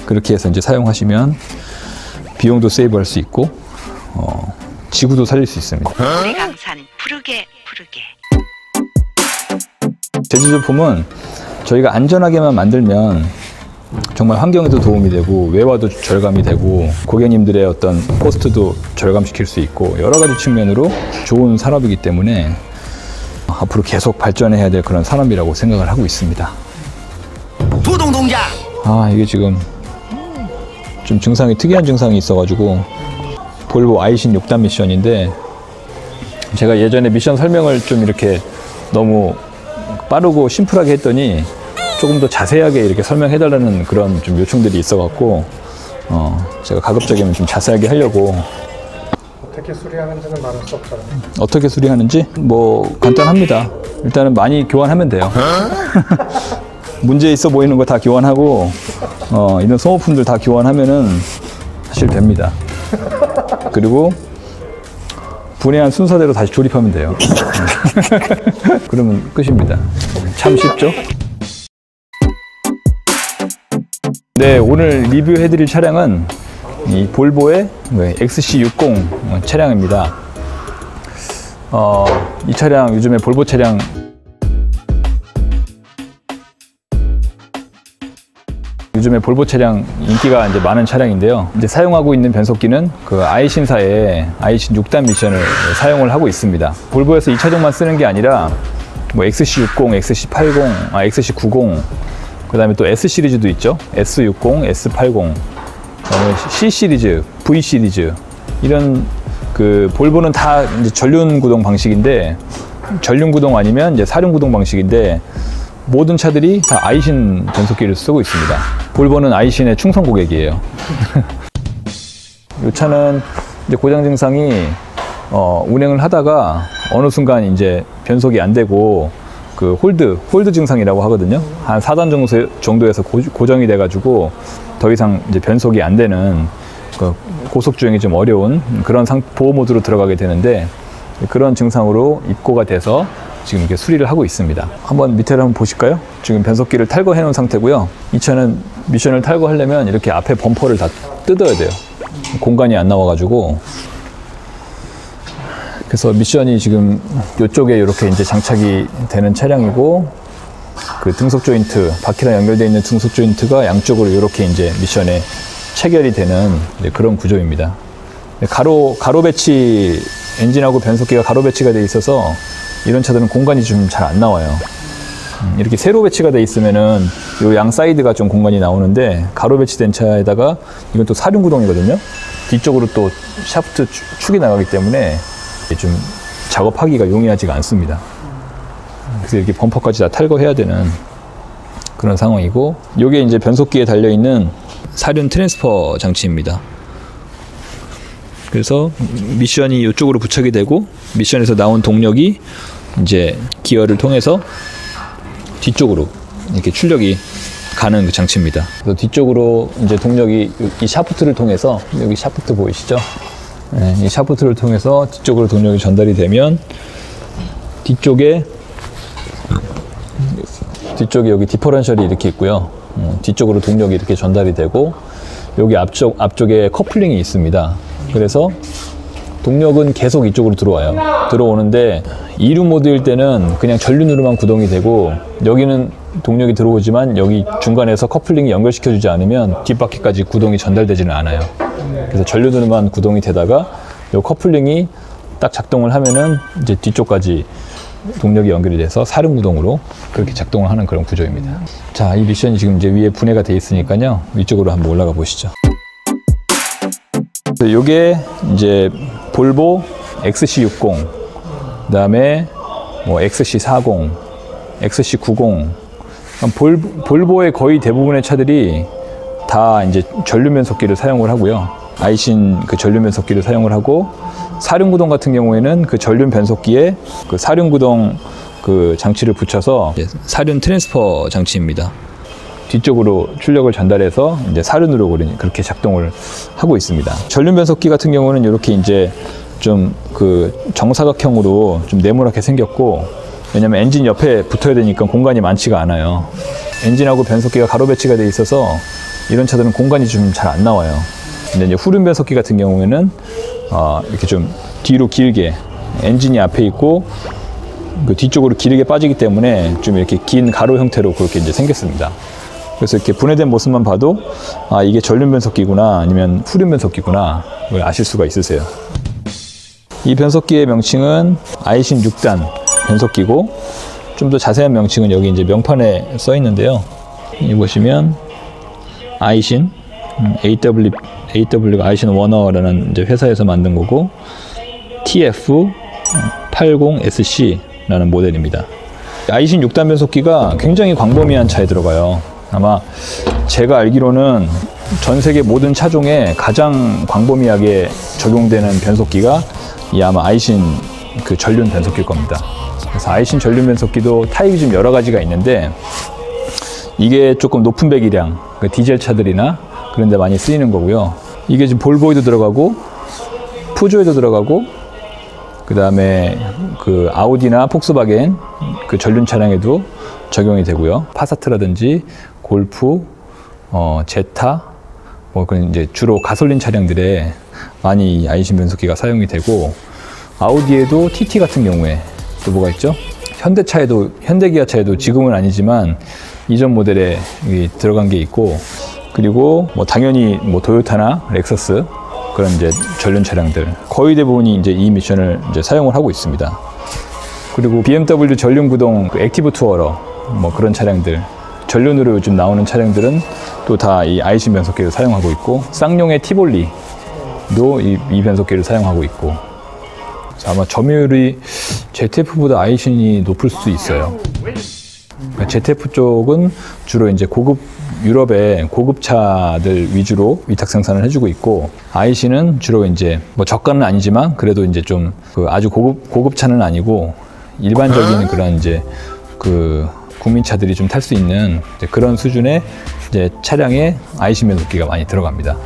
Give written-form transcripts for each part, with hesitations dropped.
그렇게 해서 이제 사용하시면 비용도 세이브할 수 있고 지구도 살릴 수 있습니다. 우리 강산 푸르게 푸르게. 제주제품은 저희가 안전하게만 만들면 정말 환경에도 도움이 되고 외화도 절감이 되고 고객님들의 어떤 코스트도 절감시킬 수 있고 여러 가지 측면으로 좋은 산업이기 때문에 앞으로 계속 발전해야 될 그런 산업이라고 생각을 하고 있습니다. 이게 지금 좀 증상이 특이한 증상이 있어가지고 볼보 아이신 6단 미션인데 제가 예전에 미션 설명을 좀 이렇게 너무 빠르고 심플하게 했더니 조금 더 자세하게 이렇게 설명해달라는 그런 좀 요청들이 있어갖고 제가 가급적이면 좀 자세하게 하려고. 어떻게 수리하는지는 말할 수 없잖아요. 어떻게 수리하는지? 뭐 간단합니다. 일단은 많이 교환하면 돼요. 문제 있어 보이는 거 다 교환하고 이런 소모품들 다 교환하면은 사실 됩니다. 그리고 분해한 순서대로 다시 조립하면 돼요. 그러면 끝입니다. 참 쉽죠? 네, 오늘 리뷰해드릴 차량은 이 볼보의 XC60 차량입니다. 이 차량 요즘에 볼보 차량 인기가 이제 많은 차량인데요. 이제 사용하고 있는 변속기는 그 아이신사의 아이신 6단 미션을 사용을 하고 있습니다. 볼보에서 이 차종만 쓰는 게 아니라 뭐 XC60, XC80, XC90, 그 다음에 또 S 시리즈도 있죠. S60, S80, C 시리즈, V 시리즈 이런 그 볼보는 다 이제 전륜 구동 방식인데 전륜 구동 아니면 이제 사륜 구동 방식인데 모든 차들이 다 아이신 변속기를 쓰고 있습니다. 볼보는 아이신의 충성 고객이에요. 이 차는 이제 고장 증상이 운행을 하다가 어느 순간 이제 변속이 안 되고 그 홀드 증상이라고 하거든요. 한 4단 정도에서 고정이 돼가지고 더 이상 이제 변속이 안 되는 그 고속 주행이 좀 어려운 그런 보호 모드로 들어가게 되는데 그런 증상으로 입고가 돼서 지금 이렇게 수리를 하고 있습니다. 한번 밑에를 한번 보실까요? 지금 변속기를 탈거해 놓은 상태고요. 이 차는 미션을 탈거하려면 이렇게 앞에 범퍼를 다 뜯어야 돼요. 공간이 안 나와가지고. 그래서 미션이 지금 이쪽에 이렇게 이제 장착이 되는 차량이고 그 등속 조인트, 바퀴랑 연결되어 있는 등속 조인트가 양쪽으로 이렇게 이제 미션에 체결이 되는 그런 구조입니다. 가로 배치, 엔진하고 변속기가 가로 배치가 되어 있어서 이런 차들은 공간이 좀 잘 안 나와요. 이렇게 세로 배치가 되어 있으면은 이 양 사이드가 좀 공간이 나오는데 가로 배치된 차에다가 이건 또 사륜 구동이거든요. 뒤쪽으로 또 샤프트 축이 나가기 때문에 좀 작업하기가 용이하지가 않습니다. 그래서 이렇게 범퍼까지 다 탈거해야 되는 그런 상황이고, 이게 이제 변속기에 달려있는 사륜 트랜스퍼 장치입니다. 그래서 미션이 이쪽으로 부착이 되고, 미션에서 나온 동력이 이제 기어를 통해서 뒤쪽으로 이렇게 출력이 가는 그 장치입니다. 그래서 뒤쪽으로 이제 동력이 이 샤프트를 통해서, 여기 샤프트 보이시죠? 네, 이 샤프트를 통해서 뒤쪽으로 동력이 전달이 되면 뒤쪽에 여기 디퍼런셜이 이렇게 있고요. 뒤쪽으로 동력이 이렇게 전달이 되고, 여기 앞쪽에 커플링이 있습니다. 그래서 동력은 계속 이쪽으로 들어오는데 2륜 모드일 때는 그냥 전륜으로만 구동이 되고, 여기는 동력이 들어오지만 여기 중간에서 커플링이 연결시켜주지 않으면 뒷바퀴까지 구동이 전달되지는 않아요. 그래서 전륜으로만 구동이 되다가 이 커플링이 딱 작동을 하면은 이제 뒤쪽까지 동력이 연결이 돼서 사륜 구동으로 그렇게 작동을 하는 그런 구조입니다. 자, 이 미션이 지금 이제 위에 분해가 되어 있으니까요. 위쪽으로 한번 올라가 보시죠. 요게 이제 볼보 XC60, 그 다음에 뭐 XC40, XC90, 볼보의 거의 대부분의 차들이 다 이제 전륜 변속기를 사용을 하고요. 아이신 그 전륜 변속기를 사용을 하고, 사륜 구동 같은 경우에는 그 전륜 변속기에 그 사륜 구동 그 장치를 붙여서 사륜 트랜스퍼 장치입니다. 뒤쪽으로 출력을 전달해서 이제 사륜으로 그렇게 작동을 하고 있습니다. 전륜 변속기 같은 경우는 이렇게 이제 좀 그 정사각형으로 좀 네모나게 생겼고, 왜냐면 엔진 옆에 붙어야 되니까 공간이 많지가 않아요. 엔진하고 변속기가 가로 배치가 돼 있어서 이런 차들은 공간이 좀 잘 안 나와요. 근데 이제 후륜 변속기 같은 경우에는 이렇게 좀 뒤로 길게 엔진이 앞에 있고 그 뒤쪽으로 길게 빠지기 때문에 좀 이렇게 긴 가로 형태로 그렇게 이제 생겼습니다. 그래서 이렇게 분해된 모습만 봐도 이게 전륜 변속기구나 아니면 후륜 변속기구나 그걸 아실 수가 있으세요. 이 변속기의 명칭은 아이신 6단 변속기고 좀 더 자세한 명칭은 여기 이제 명판에 써 있는데요. 여기 보시면 아이신 AW가 아이신 워너라는 이제 회사에서 만든 거고 TF80SC라는 모델입니다. 아이신 6단 변속기가 굉장히 광범위한 차에 들어가요. 아마 제가 알기로는 전 세계 모든 차종에 가장 광범위하게 적용되는 변속기가 이 아마 아이신 그 전륜 변속기일 겁니다. 그래서 아이신 전륜 변속기도 타입이 좀 여러 가지가 있는데 이게 조금 높은 배기량, 그 디젤 차들이나 그런 데 많이 쓰이는 거고요. 이게 지금 볼보에도 들어가고 푸조에도 들어가고 그 다음에 그 아우디나 폭스바겐 그 전륜 차량에도 적용이 되고요. 파사트라든지 골프, 제타, 뭐 그런 이제 주로 가솔린 차량들에 많이 아이신 변속기가 사용이 되고 아우디에도 TT 같은 경우에 또 뭐가 있죠? 현대기아차에도 지금은 아니지만 이전 모델에 들어간 게 있고 그리고 뭐 당연히 뭐 도요타나 렉서스 그런 이제 전륜 차량들 거의 대부분이 이제 이 미션을 이제 사용을 하고 있습니다. 그리고 BMW 전륜 구동 그 액티브 투어러 뭐 그런 차량들 전륜으로 요즘 나오는 차량들은 또 다 이 아이신 변속기를 사용하고 있고 쌍용의 티볼리도 이 변속기를 사용하고 있고 아마 점유율이 ZF보다 아이신이 높을 수도 있어요. 그러니까 ZF 쪽은 주로 이제 고급 유럽의 고급차들 위주로 위탁 생산을 해주고 있고 아이신은 주로 이제 뭐 저가는 아니지만 그래도 이제 좀 그 아주 고급차는 아니고 일반적인 그런 이제 그 국민차들이 좀 탈 수 있는 이제 그런 수준의 이제 차량에 아이신 변속기가 많이 들어갑니다.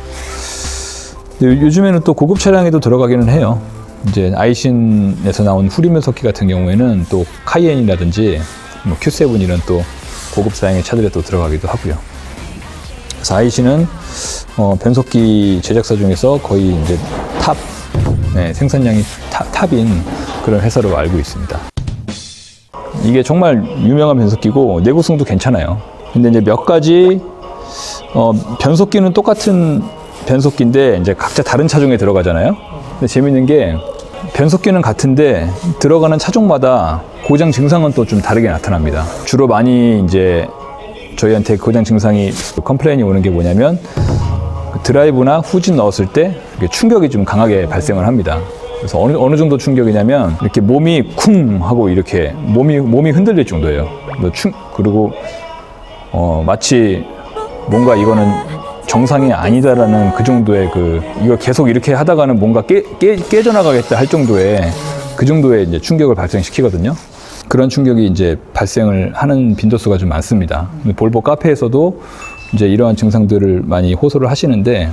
요즘에는 또 고급 차량에도 들어가기는 해요. 이제 아이신에서 나온 후륜 변속기 같은 경우에는 또 카이엔이라든지 뭐 Q7 이런 또 고급 사양의 차들에 또 들어가기도 하고요. 그래서 아이신은 변속기 제작사 중에서 거의 이제 생산량이 탑인 그런 회사로 알고 있습니다. 이게 정말 유명한 변속기고 내구성도 괜찮아요. 근데 이제 몇 가지 변속기는 똑같은 변속기인데 이제 각자 다른 차종에 들어가잖아요. 근데 재밌는 게 변속기는 같은데 들어가는 차종마다 고장 증상은 또 좀 다르게 나타납니다. 주로 많이 이제 저희한테 고장 증상이 컴플레인이 오는 게 뭐냐면 드라이브나 후진 넣었을 때 충격이 좀 강하게 발생을 합니다. 그래서 어느 정도 충격이냐면 이렇게 몸이 쿵 하고 이렇게 몸이 흔들릴 정도예요. 그리고 마치 뭔가 이거는 정상이 아니다라는 그 정도의 이걸 계속 이렇게 하다가는 뭔가 깨져나가겠다 할 정도의 그 정도의 이제 충격을 발생시키거든요. 그런 충격이 이제 발생을 하는 빈도수가 좀 많습니다. 볼보 카페에서도 이제 이러한 증상들을 많이 호소를 하시는데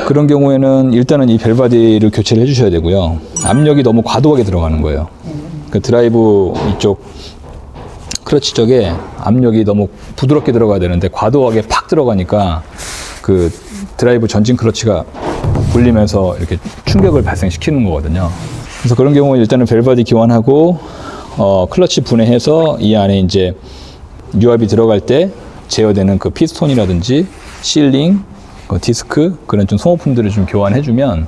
그런 경우에는 일단은 이 벨바디를 교체를 해주셔야 되고요. 압력이 너무 과도하게 들어가는 거예요. 그 드라이브 이쪽 클러치 쪽에 압력이 너무 부드럽게 들어가야 되는데 과도하게 팍 들어가니까 그 드라이브 전진 클러치가 울리면서 이렇게 충격을 발생시키는 거거든요. 그래서 그런 경우에 일단은 벨바디 교환하고 클러치 분해해서 이 안에 이제 유압이 들어갈 때 제어되는 그 피스톤이라든지 실링, 디스크 그런 좀 소모품들을 좀 교환해주면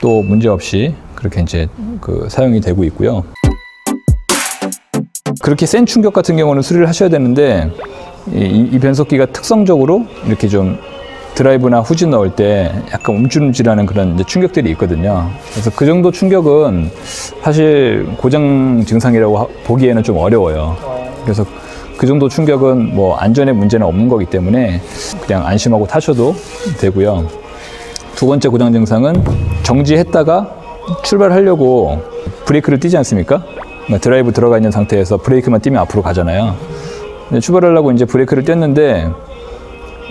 또 문제없이 그렇게 이제 사용이 되고 있고요. 그렇게 센 충격 같은 경우는 수리를 하셔야 되는데 이 변속기가 특성적으로 이렇게 좀 드라이브나 후진 넣을 때 약간 움찔움찔하는 그런 이제 충격들이 있거든요. 그래서 그 정도 충격은 사실 고장 증상이라고 보기에는 좀 어려워요. 그래서 그 정도 충격은 뭐 안전에 문제는 없는 거기 때문에 그냥 안심하고 타셔도 되고요. 두 번째 고장 증상은 정지했다가 출발하려고 브레이크를 띄지 않습니까? 드라이브 들어가 있는 상태에서 브레이크만 띄면 앞으로 가잖아요. 근데 출발하려고 이제 브레이크를 뗐는데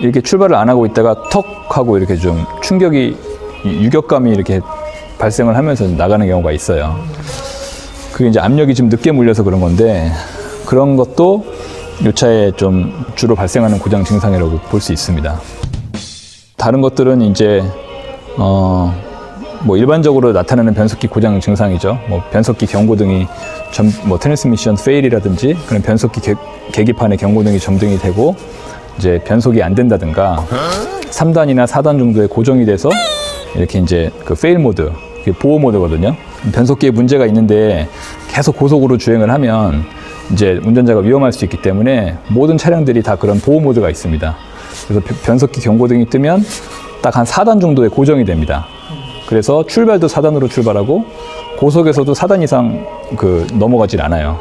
이렇게 출발을 안 하고 있다가 턱 하고 이렇게 좀 충격이 유격감이 이렇게 발생을 하면서 나가는 경우가 있어요. 그게 이제 압력이 좀 늦게 물려서 그런 건데 그런 것도 이 차에 좀 주로 발생하는 고장 증상이라고 볼 수 있습니다. 다른 것들은 이제 뭐 일반적으로 나타나는 변속기 고장 증상이죠. 뭐 변속기 경고등이 뭐 트랜스미션 페일이라든지 그런 변속기 계기판의 경고등이 점등이 되고 이제 변속이 안 된다든가 3단이나 4단 정도의 고정이 돼서 이렇게 이제 그 페일 모드, 그게 보호 모드거든요. 변속기에 문제가 있는데 계속 고속으로 주행을 하면 이제 운전자가 위험할 수 있기 때문에 모든 차량들이 다 그런 보호 모드가 있습니다. 그래서 변속기 경고등이 뜨면 딱 한 4단 정도의 고정이 됩니다. 그래서 출발도 4단으로 출발하고 고속에서도 4단 이상 넘어가질 않아요.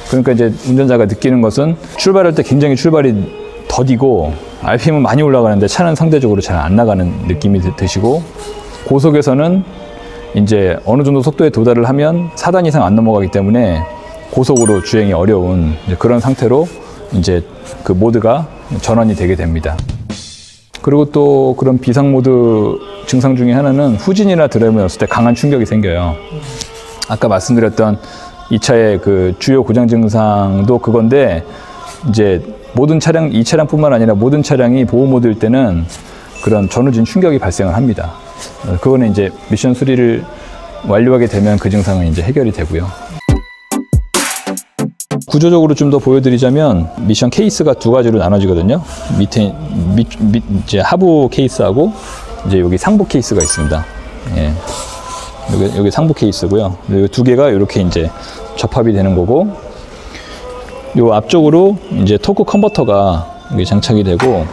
그러니까 이제 운전자가 느끼는 것은 출발할 때 굉장히 출발이 더디고 RPM은 많이 올라가는데 차는 상대적으로 잘 안 나가는 느낌이 드시고, 고속에서는 이제 어느 정도 속도에 도달을 하면 4단 이상 안 넘어가기 때문에 고속으로 주행이 어려운 그런 상태로 이제 그 모드가 전환이 되게 됩니다. 그리고 또 그런 비상 모드 증상 중에 하나는 후진이나 드라이브에 넣었을 때 강한 충격이 생겨요. 아까 말씀드렸던 이 차의 그 주요 고장 증상도 그건데, 이제 모든 차량, 이 차량뿐만 아니라 모든 차량이 보호 모드일 때는 그런 전후진 충격이 발생을 합니다. 그거는 이제 미션 수리를 완료하게 되면 그 증상은 이제 해결이 되고요. 구조적으로 좀 더 보여드리자면 미션 케이스가 두 가지로 나눠지거든요. 이제 하부 케이스하고 이제 여기 상부 케이스가 있습니다. 예. 여기 상부 케이스고요. 이 두 개가 이렇게 이제 접합이 되는 거고, 요 앞쪽으로 이제 토크 컨버터가 여기 장착이 되고,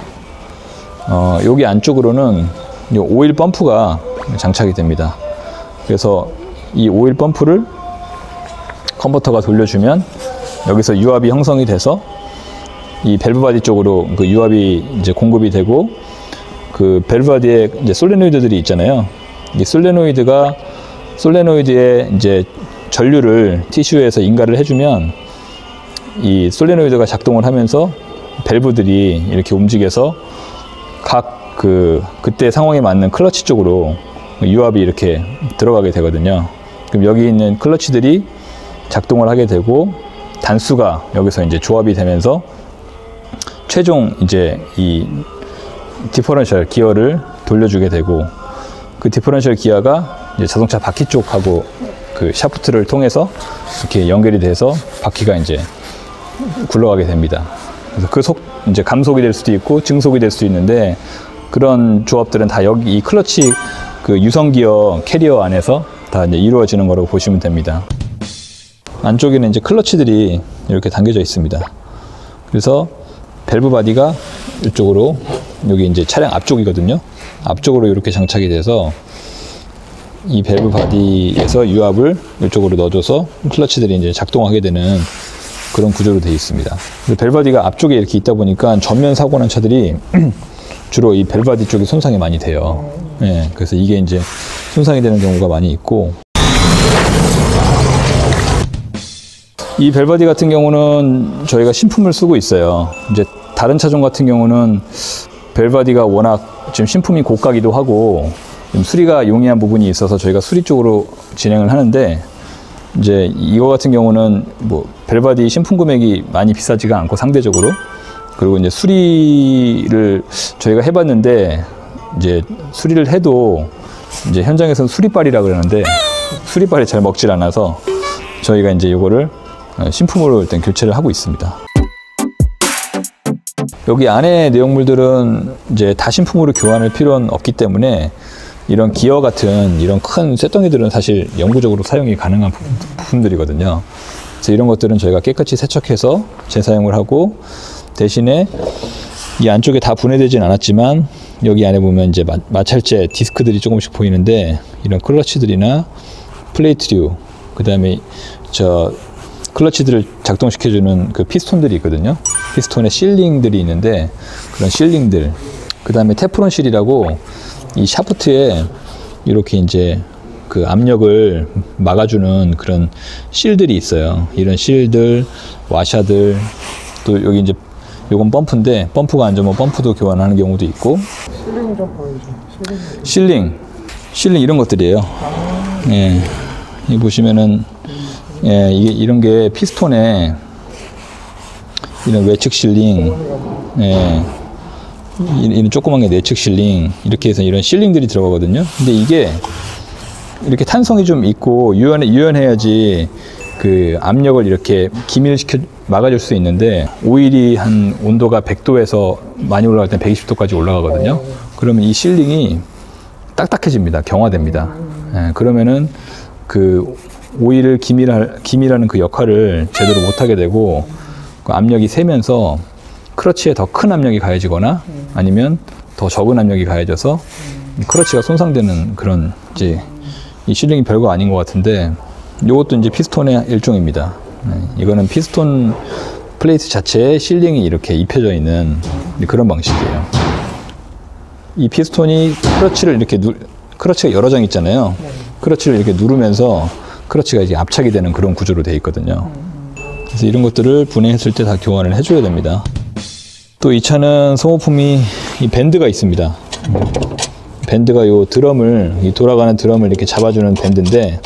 여기 안쪽으로는 이 오일 펌프가 장착이 됩니다. 그래서 이 오일 펌프를 컨버터가 돌려주면 여기서 유압이 형성이 돼서 이 밸브 바디 쪽으로 그 유압이 이제 공급이 되고, 그 밸브 바디에 이제 솔레노이드들이 있잖아요. 이 솔레노이드에 이제 전류를 티슈에서 인가를 해주면 이 솔레노이드가 작동을 하면서 밸브들이 이렇게 움직여서 각 그때 상황에 맞는 클러치 쪽으로 유압이 이렇게 들어가게 되거든요. 그럼 여기 있는 클러치들이 작동을 하게 되고, 단수가 여기서 이제 조합이 되면서 최종 이제 이 디퍼런셜 기어를 돌려주게 되고, 그 디퍼런셜 기어가 이제 자동차 바퀴 쪽하고 그 샤프트를 통해서 이렇게 연결이 돼서 바퀴가 이제 굴러가게 됩니다. 그래서 이제 감속이 될 수도 있고 증속이 될 수도 있는데, 그런 조합들은 다 여기 이 클러치 그 유성 기어 캐리어 안에서 다 이제 이루어지는 거라고 보시면 됩니다. 안쪽에는 이제 클러치들이 이렇게 당겨져 있습니다. 그래서 밸브 바디가 이쪽으로, 여기 이제 차량 앞쪽이거든요. 앞쪽으로 이렇게 장착이 돼서 이 밸브 바디에서 유압을 이쪽으로 넣어줘서 클러치들이 이제 작동하게 되는 그런 구조로 되어 있습니다. 밸브 바디가 앞쪽에 이렇게 있다 보니까 전면 사고 난 차들이 주로 이 밸브 바디 쪽이 손상이 많이 돼요. 예, 그래서 이게 이제 손상이 되는 경우가 많이 있고, 이 밸브바디 같은 경우는 저희가 신품을 쓰고 있어요. 이제 다른 차종 같은 경우는 밸브바디가 워낙 지금 신품이 고가기도 하고 좀 수리가 용이한 부분이 있어서 저희가 수리 쪽으로 진행을 하는데, 이제 이거 같은 경우는 뭐 밸브바디 신품 금액이 많이 비싸지가 않고 상대적으로, 그리고 이제 수리를 저희가 해봤는데, 이제 수리를 해도 이제 현장에서는 수리빨이라 그러는데 수리빨이 잘 먹질 않아서 저희가 이제 이거를 신품으로 일단 교체를 하고 있습니다. 여기 안에 내용물들은 이제 다 신품으로 교환할 필요는 없기 때문에 이런 기어 같은 이런 큰 쇳덩이들은 사실 영구적으로 사용이 가능한 부품들이거든요. 그래서 이런 것들은 저희가 깨끗이 세척해서 재사용을 하고, 대신에 이 안쪽에 다 분해되진 않았지만 여기 안에 보면 이제 마찰제 디스크들이 조금씩 보이는데, 이런 클러치들이나 플레이트류, 그 다음에 저 클러치들을 작동시켜주는 그 피스톤들이 있거든요. 피스톤에 실링들이 있는데, 그런 실링들, 그 다음에 테프론 실이라고 이 샤프트에 이렇게 이제 그 압력을 막아주는 그런 실들이 있어요. 이런 실들, 와샤들, 또 여기 이제 요건 펌프인데, 펌프가 안 좋으면 펌프도 교환하는 경우도 있고. 실링 좀 보여줘. 실링 이런 것들이에요. 예, 이 보시면은, 예, 이게 이런 게 피스톤에 이런 외측 실링, 예, 이런 조그만 게 내측 실링, 이렇게 해서 이런 실링들이 들어가거든요. 근데 이게 이렇게 탄성이 좀 있고 유연해야지 그 압력을 이렇게 기밀시켜 막아줄 수 있는데, 오일이 한 온도가 100도에서 많이 올라갈 때 120도까지 올라가거든요. 그러면 이 실링이 딱딱해집니다. 경화됩니다. 예, 그러면은 그 오일을 기밀하는 그 역할을 제대로 못하게 되고, 그 압력이 세면서 크러치에 더 큰 압력이 가해지거나 아니면 더 적은 압력이 가해져서 크러치가 손상되는 그런, 이제 이 실링이 별거 아닌 것 같은데, 이것도 이제 피스톤의 일종입니다. 이거는 피스톤 플레이트 자체에 실링이 이렇게 입혀져 있는 그런 방식이에요. 이 피스톤이 크러치를 이렇게 크러치가 여러 장 있잖아요. 크러치를 이렇게 누르면서 크러치가 이제 압착이 되는 그런 구조로 되어 있거든요. 그래서 이런 것들을 분해했을 때 다 교환을 해줘야 됩니다. 또 이 차는 소모품이 이 밴드가 있습니다. 밴드가 요 드럼을, 이 돌아가는 드럼을 이렇게 잡아주는 밴드인데,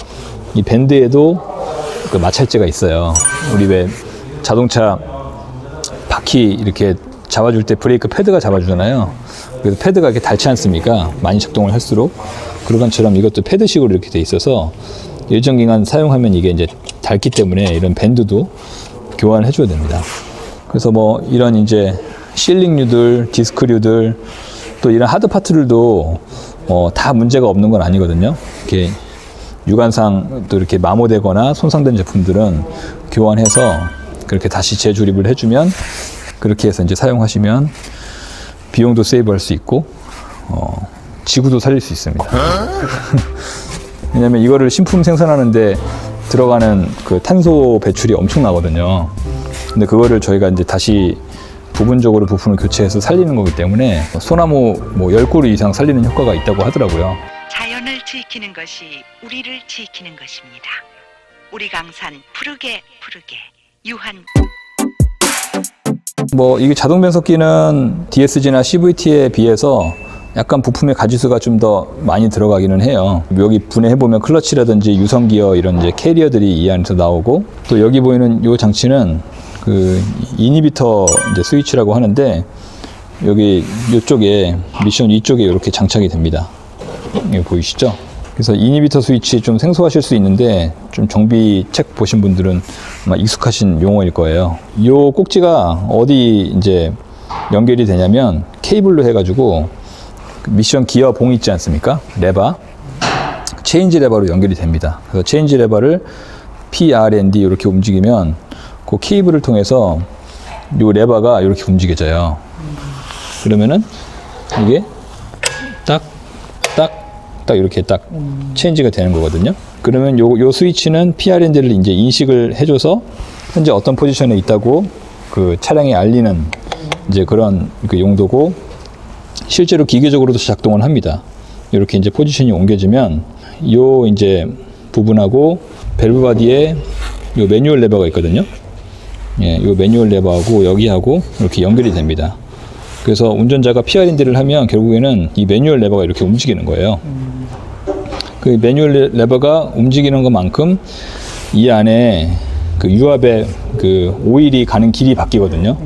이 밴드에도 그 마찰재가 있어요. 우리 왜 자동차 바퀴 이렇게 잡아줄 때 브레이크 패드가 잡아주잖아요. 그래서 패드가 이렇게 닳지 않습니까? 많이 작동을 할수록. 그런 것처럼 이것도 패드식으로 이렇게 돼 있어서 일정 기간 사용하면 이게 이제 닳기 때문에 이런 밴드도 교환을 해줘야 됩니다. 그래서 뭐 이런 이제 실링류들, 디스크류들, 또 이런 하드 파트들도 다 문제가 없는 건 아니거든요. 이렇게 유관상 또 이렇게 마모되거나 손상된 제품들은 교환해서 그렇게 다시 재조립을 해주면, 그렇게 해서 이제 사용하시면 비용도 세이브할 수 있고 지구도 살릴 수 있습니다. 왜냐면 이거를 신품 생산하는데 들어가는 그 탄소 배출이 엄청나거든요. 근데 그거를 저희가 이제 다시 부분적으로 부품을 교체해서 살리는 거기 때문에 소나무 뭐 10그루 이상 살리는 효과가 있다고 하더라고요. 자연을 지키는 것이 우리를 지키는 것입니다. 우리 강산 푸르게 푸르게 유한. 뭐 이게 자동 변속기는 DSG나 CVT에 비해서 약간 부품의 가지수가 좀 더 많이 들어가기는 해요. 여기 분해해보면 클러치라든지 유성기어 이런 이제 캐리어들이 이 안에서 나오고, 또 여기 보이는 이 장치는 그 이니비터 이제 스위치라고 하는데, 여기 이쪽에 미션 이쪽에 이렇게 장착이 됩니다. 여기 보이시죠? 그래서 이니비터 스위치 좀 생소하실 수 있는데, 좀 정비 책 보신 분들은 아마 익숙하신 용어일 거예요. 이 꼭지가 어디 이제 연결이 되냐면 케이블로 해가지고 미션 기어 봉 있지 않습니까? 레버, 체인지 레버로 연결이 됩니다. 그래서 체인지 레버를 PRND 이렇게 움직이면 그 케이블을 통해서 이 레버가 이렇게 움직여져요. 그러면은 이게 딱 이렇게 딱 체인지가 되는 거거든요. 그러면 요 스위치는 PRND를 이제 인식을 해줘서 현재 어떤 포지션에 있다고 그 차량에 알리는 이제 그런 그 용도고, 실제로 기계적으로도 작동을 합니다. 이렇게 이제 포지션이 옮겨지면 요 이제 부분하고 밸브 바디에 요 매뉴얼 레버가 있거든요. 예, 요 매뉴얼 레버하고 여기하고 이렇게 연결이 됩니다. 그래서 운전자가 PRND를 하면 결국에는 이 매뉴얼 레버가 이렇게 움직이는 거예요. 그 매뉴얼 레버가 움직이는 것만큼 이 안에 그 유압의 그 오일이 가는 길이 바뀌거든요.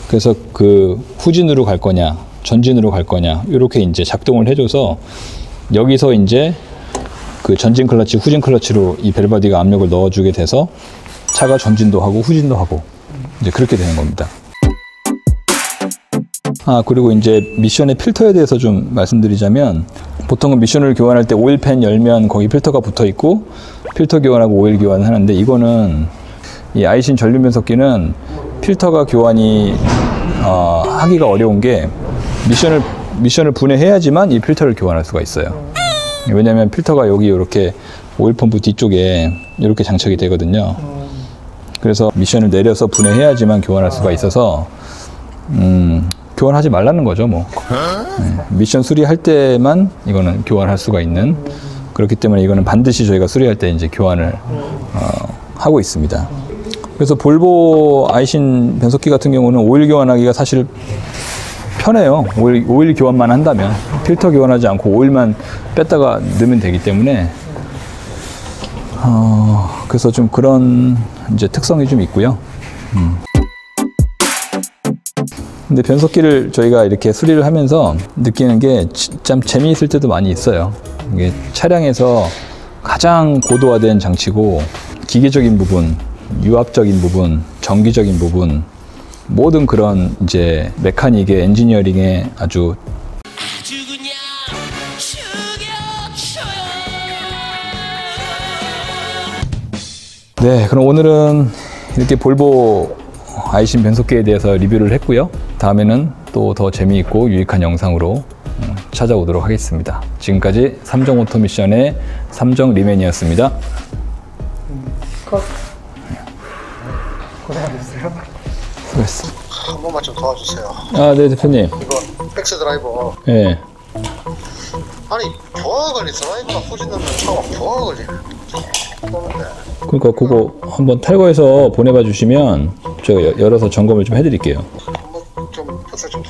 그래서 그 후진으로 갈 거냐, 전진으로 갈 거냐, 이렇게 이제 작동을 해줘서 여기서 이제 그 전진 클러치, 후진 클러치로 이 벨바디가 압력을 넣어주게 돼서 차가 전진도 하고 후진도 하고 이제 그렇게 되는 겁니다. 그리고 이제 미션의 필터에 대해서 좀 말씀드리자면, 보통은 미션을 교환할 때 오일팬 열면 거기 필터가 붙어 있고 필터 교환하고 오일 교환을 하는데, 이거는 이 아이신 전륜 변속기는 필터가 교환이 하기가 어려운 게, 미션을 분해해야지만 이 필터를 교환할 수가 있어요. 왜냐하면 필터가 여기 이렇게 오일 펌프 뒤쪽에 이렇게 장착이 되거든요. 그래서 미션을 내려서 분해해야지만 교환할 수가 있어서 교환하지 말라는 거죠, 뭐. 미션 수리할 때만 이거는 교환할 수가 있는, 그렇기 때문에 이거는 반드시 저희가 수리할 때 이제 교환을 하고 있습니다. 그래서 볼보 아이신 변속기 같은 경우는 오일 교환하기가 사실 편해요. 오일 교환만 한다면, 필터 교환하지 않고 오일만 뺐다가 넣으면 되기 때문에 그래서 좀 그런 이제 특성이 좀 있고요. 근데 변속기를 저희가 이렇게 수리를 하면서 느끼는 게 참 재미있을 때도 많이 있어요. 이게 차량에서 가장 고도화된 장치고 기계적인 부분, 유압적인 부분, 전기적인 부분, 모든 그런 이제 메카닉의 엔지니어링의 아주 네, 그럼 오늘은 이렇게 볼보 아이신 변속기에 대해서 리뷰를 했고요. 다음에는 또 더 재미있고 유익한 영상으로 찾아오도록 하겠습니다. 지금까지 삼정 오토미션의 삼정 리맨이었습니다. 컷. 고생하셨어요. 수고했어. 한 번만 좀 도와주세요. 아, 네, 대표님. 이거 백스 드라이버. 네. 아니 보아가 걸리 드라이버가 후진하면 차가 보아가 걸리네. 그러니까 그거 한번 탈거해서 보내봐 주시면 제가 열어서 점검을 좀 해드릴게요. 한번 좀 백스 좀